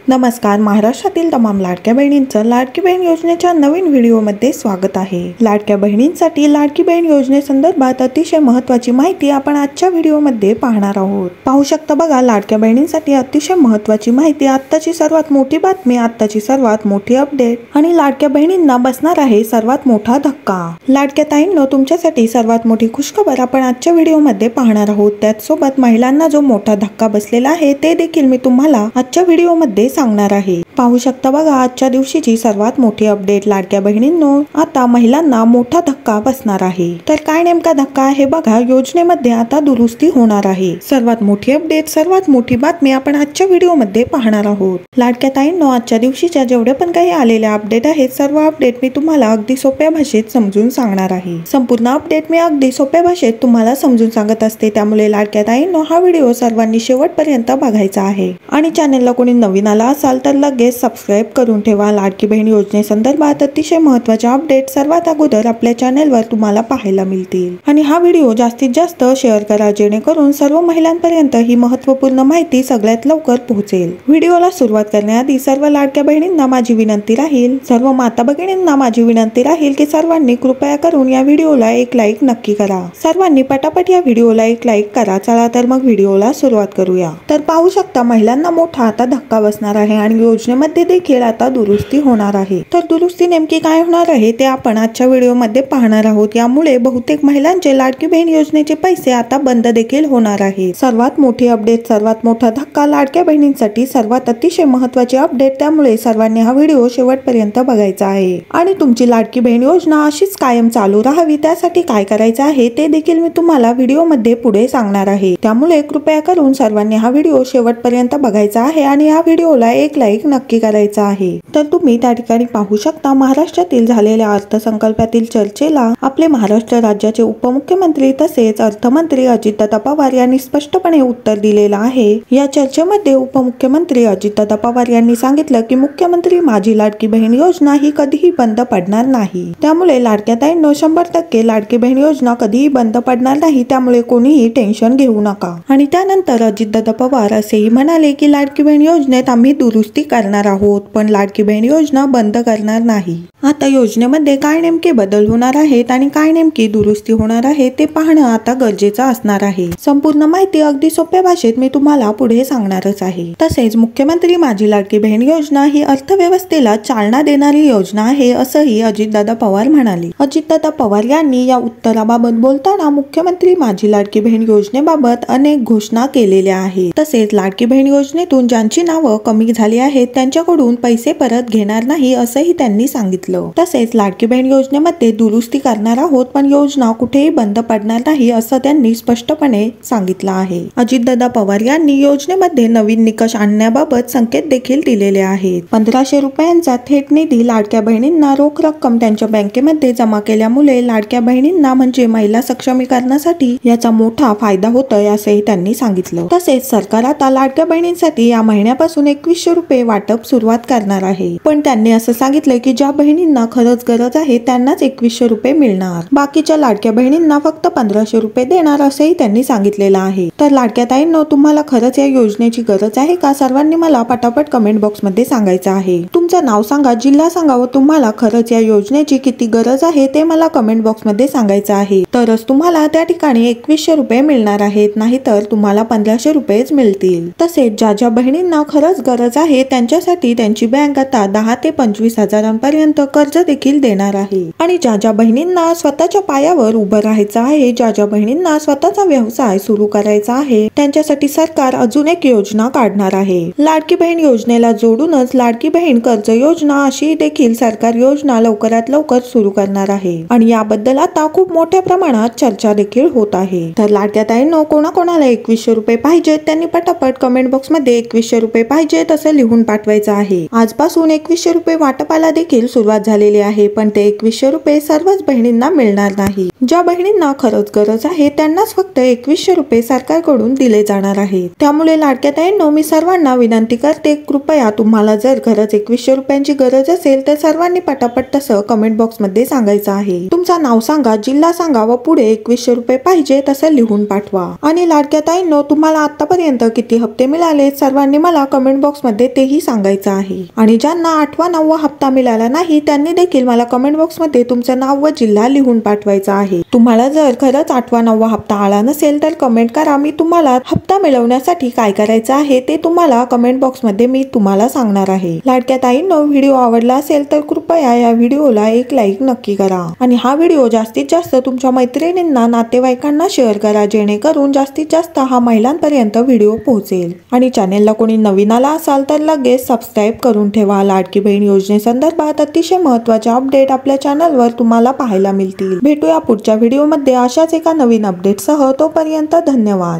नमस्कार. महाराष्ट्रातील तमाम लाडक्या बहिणींचं लाडकी बहीण योजनेच्या नवीन व्हिडिओमध्ये स्वागत आहे. लाडक्या बहिणींसाठी लाडकी बहीण योजनेसंदर्भात अतिशय महत्त्वाची माहिती आपण आजच्या व्हिडिओमध्ये पाहणार आहोत. पाहू शकता बघा, लाडक्या बहिणींसाठी अतिशय महत्त्वाची माहिती, आत्ताची सर्वात मोठी बातमी, आत्ताची सर्वात मोठी अपडेट आणि लाडक्या बहिणींना बसणार आहे सर्वात मोठा धक्का. लाडक्या ताईंनो, तुमच्यासाठी सर्वात मोठी खुशखबर आपण आजच्या व्हिडिओमध्ये पाहणार आहोत. त्याचसोबत महिलांना जो मोठा धक्का बसलेला आहे ते देखील मी तुम्हाला आजच्या व्हिडिओमध्ये सांगणार आहे. पाहू शकता बघा, आजच्या दिवशीची सर्वात मोठी अपडेट. लाडक्या बहिणींनो, आता महिलांना मोठा धक्का बसणार आहे. तर काय नेमका धक्का आहे बघा, योजनेमध्ये आता दुरुस्ती होणार आहे. सर्वात मोठी अपडेट, सर्वात मोठी बातमी आपण आजच्या व्हिडिओमध्ये पाहणार आहोत. लाडक्या ताईंनो, आजच्या दिवशीच्या जेवढे पण काही आलेल्या अपडेट आहेत, सर्व अपडेट मी तुम्हाला अगदी सोप्या भाषेत समजून सांगणार आहे. संपूर्ण अपडेट मी अगदी सोप्या भाषेत तुम्हाला समजून सांगत असते, त्यामुळे लाडक्या ताईंनो, हा व्हिडिओ सर्वांनी शेवटपर्यंत बघायचा आहे. आणि चॅनलला कोणी नवीन आला असाल तर लगेच सबस्क्राइब करून ठेवा. लाडकी बहीण योजनेसंदर्भात अतिशय महत्त्वाच्या अपडेट सर्वात अगोदर आपल्या चॅनलवर तुम्हाला पाहायला मिळतील. आणि हा व्हिडिओ जास्तीत जास्त शेअर करा, जेणेकरून सर्व महिलांपर्यंत ही महत्त्वपूर्ण माहिती सगळ्यात लवकर पोहोचेल. व्हिडिओला सुरुवात करण्याआधी सर्व लाडक्या बहिणींना माझी विनंती राहील, सर्व माता भगिनींना माझी विनंती राहील की सर्वांनी कृपया करून या व्हिडिओला एक लाईक नक्की करा. सर्वांनी पटापट या व्हिडिओला एक लाईक करा. चला तर मग व्हिडिओला सुरुवात करूया. तर पाहू शकता, महिलांना मोठा आता धक्का बसणार आहे आणि योजनेमध्ये देखील आता दुरुस्ती होणार आहे. तर दुरुस्ती नेमकी काय होणार आहे ते आपण आजच्या व्हिडिओमध्ये पाहणार आहोत. यामुळे बहुतेक महिलांचे लाडकी बहीण योजनेचे पैसे आता बंद देखील होणार आहे. सर्वात मोठी अपडेट, सर्वात मोठा धक्का लाडक्या बहिणींसाठी, सर्वात अतिशय महत्त्वाची अपडेट. त्यामुळे सर्वांनी हा व्हिडिओ शेवटपर्यंत बघायचा आहे. आणि तुमची लाडकी बहीण योजना अशीच कायम चालू राहावी, त्यासाठी काय करायचं आहे ते देखील मी तुम्हाला व्हिडिओमध्ये पुढे सांगणार आहे. त्यामुळे कृपया करून सर्वांनी हा व्हिडिओ शेवटपर्यंत बघायचा आहे आणि या व्हिडिओला एक लाईक नक्की करायचा आहे. तर तुम्ही त्या ठिकाणी पाहू शकता, महाराष्ट्रातील झालेल्या अर्थसंकल्पातील चर्चेला आपले महाराष्ट्र राज्याचे उपमुख्यमंत्री तसेच अर्थमंत्री अजितदादा पवार यांनी स्पष्टपणे उत्तर दिलेलं आहे. या चर्चेमध्ये उपमुख्यमंत्री अजितदादा पवार यांनी सांगितलं की मुख्यमंत्री माझी लाडकी बहीण योजना ही कधीही बंद पडणार नाही. त्यामुळे लाडक्या ताईंनो, 100% लाडकी बहीण योजना कधीही बंद पडणार नाही. त्यामुळे कोणीही टेन्शन घेऊ नका. आणि त्यानंतर अजितदादा पवार असेही म्हणाले की लाडकी बहीण योजनेत आम्ही दुरुस्ती करणार आहोत, पण लाडकी बहीण योजना बंद करणार नाही. आता योजनेमध्ये काय नेमके बदल होणार आहेत आणि काय नेमकी दुरुस्ती होणार आहे ते पाहणं आता गरजेचं असणार आहे. संपूर्ण माहिती अगदी सोप्या भाषेत मी तुम्हाला पुढे सांगणारच आहे. तसेच मुख्यमंत्री माझी लाडकी बहीण योजना ही अर्थव्यवस्थेला चालना देणारी योजना आहे, असंही अजितदादा पवार म्हणाले. अजितदादा पवार यांनी या उत्तराबाबत बोलताना मुख्यमंत्री माझी लाडकी बहीण योजनेबाबत अनेक घोषणा केलेल्या आहेत. तसेच लाडकी बहीण योजनेतून ज्यांची नावं कमी झाली आहेत त्यांच्याकडून पैसे परत घेणार नाही, असंही त्यांनी सांगितलं. तसेच लाडकी बहीण योजनेमध्ये दुरुस्ती करणार आहोत, पण योजना कुठेही बंद पडणार नाही, असं त्यांनी स्पष्टपणे सांगितलं आहे. अजितदादा पवार यांनी योजनेमध्ये नवीन निकष आणण्याबाबत संकेत देखील दिलेले आहेत. 1500 रुपयांचा थेट निधी लाडक्या बहिणींना रोख रक्कम त्यांच्या बँकेमध्ये जमा केल्यामुळे लाडक्या बहिणींना म्हणजे महिला सक्षमीकरणासाठी याचा मोठा फायदा होतोय, असेही त्यांनी सांगितलं. तसेच सरकार आता लाडक्या बहिणींसाठी या महिन्यापासून 2100 रुपये वाटप सुरुवात करणार आहे. पण त्यांनी असं सांगितलं की ज्या बहिणींना खरंच गरज आहे त्यांनाच 2100 रुपये मिळणार, बाकीच्या लाडक्या बहिणींना फक्त 1500 रुपये देणार, असेही त्यांनी सांगितलेलं आहे. तर लाडक्या ताईंनो, तुम्हाला खरंच या योजनेची गरज आहे का? सर्वांनी मला पटापट कमेंट बॉक्स मध्ये सांगायचं आहे. तुमचं नाव सांगा, जिल्हा सांगा व तुम्हाला खरंच या योजनेची किती गरज आहे ते मला कमेंट बॉक्स मध्ये सांगायचं आहे. तरच तुम्हाला त्या ठिकाणी 2100 रुपये मिळणार आहेत, नाहीतर तुम्हाला 1500 रुपयेच मिळतील. तसेच ज्या ज्या बहिणींना खरंच गरज आहे त्यांच्यासाठी त्यांची बँक आता 10 ते 25 हजारांपर्यंत कर्ज देखील देणार आहे. आणि ज्या ज्या बहिणींना स्वतःच्या पायावर उभं राहायचं आहे, ज्या ज्या बहिणींना स्वतःचा व्यवसाय सुरू करायचा आहे, त्यांच्यासाठी सरकार अजून एक योजना काढणार आहे. लाडकी बहीण योजनेला जोडूनच लाडकी बहीण कर्ज योजना अशी देखील सरकार योजना लवकरात लवकर सुरू करणार आहे. आणि याबद्दल आता खूप मोठ्या प्रमाणात चर्चा देखील होत आहे. तर लाडक्या ताईंनो, कोणाकोणाला 2100 रुपये पाहिजेत त्यांनी पटापट कमेंट बॉक्स मध्ये 2100 रुपये पाहिजेत असं लिहून पाठवायचं आहे. आजपासून 2100 रुपये वाटपाला देखील सुरुवात झालेली आहे, पण ते 2100 रुपये सर्वच बहिणींना मिळणार नाही. ज्या बहिणींना खरंच गरज आहे त्यांनाच फक्त 2100 रुपये सरकारकडून दिले जाणार आहेत. त्यामुळे लाडक्या ताईंनो, मी सर्वांना विनंती करते, कृपया तुम्हाला जर खरंच 2100 रुपयांची गरज असेल तर सर्वांनी पटापट तसं कमेंट बॉक्स मध्ये सांगायचं आहे. तुमचं नाव सांगा, जिल्हा सांगा व पुढे 2100 रुपये पाहिजे तसं लिहून पाठवा. आणि लाडक्या ताईंनो, तुम्हाला आतापर्यंत किती हप्ते मिळाले सर्वांनी मला कमेंट बॉक्स बॉक्स मध्ये तेही सांगायचं आहे। आणि ज्यांना 8वा 9वा हप्ता मिळाला नाही त्यांनी देखील मला कमेंट बॉक्स मध्ये तुमचं नाव व जिल्हा लिहून पाठवायचा आहे। तुम्हाला जर खरंच 8वा 9वा हप्ता आला नसेल तर कमेंट करा, मी तुम्हाला हप्ता मिळवण्यासाठी काय करायचं आहे ते तुम्हाला कमेंट बॉक्स मध्ये मी तुम्हाला सांगणार आहे। लाडक्या ताईंनो, व्हिडिओ आवडला असेल तर कृपया या व्हिडिओला एक लाईक नक्की करा आणि हा व्हिडिओ जास्तीत जास्त तुमच्या मैत्रिणींना, नातेवाईकांना शेअर करा, जेणेकरून जास्तीत जास्त हा महिलांपर्यंत व्हिडिओ पोहोचेल। आणि चॅनेलला कोणी नवीन आला असाल तर लगेच सबस्क्राईब करून ठेवा। लाडकी बहीण योजनेसंदर्भात अतिशय महत्त्वाचे अपडेट आपल्या चॅनलवर तुम्हाला पाहायला मिळतील। भेटूया पुढच्या व्हिडिओमध्ये अशाच एका नवीन अपडेटसह। तोपर्यंत धन्यवाद।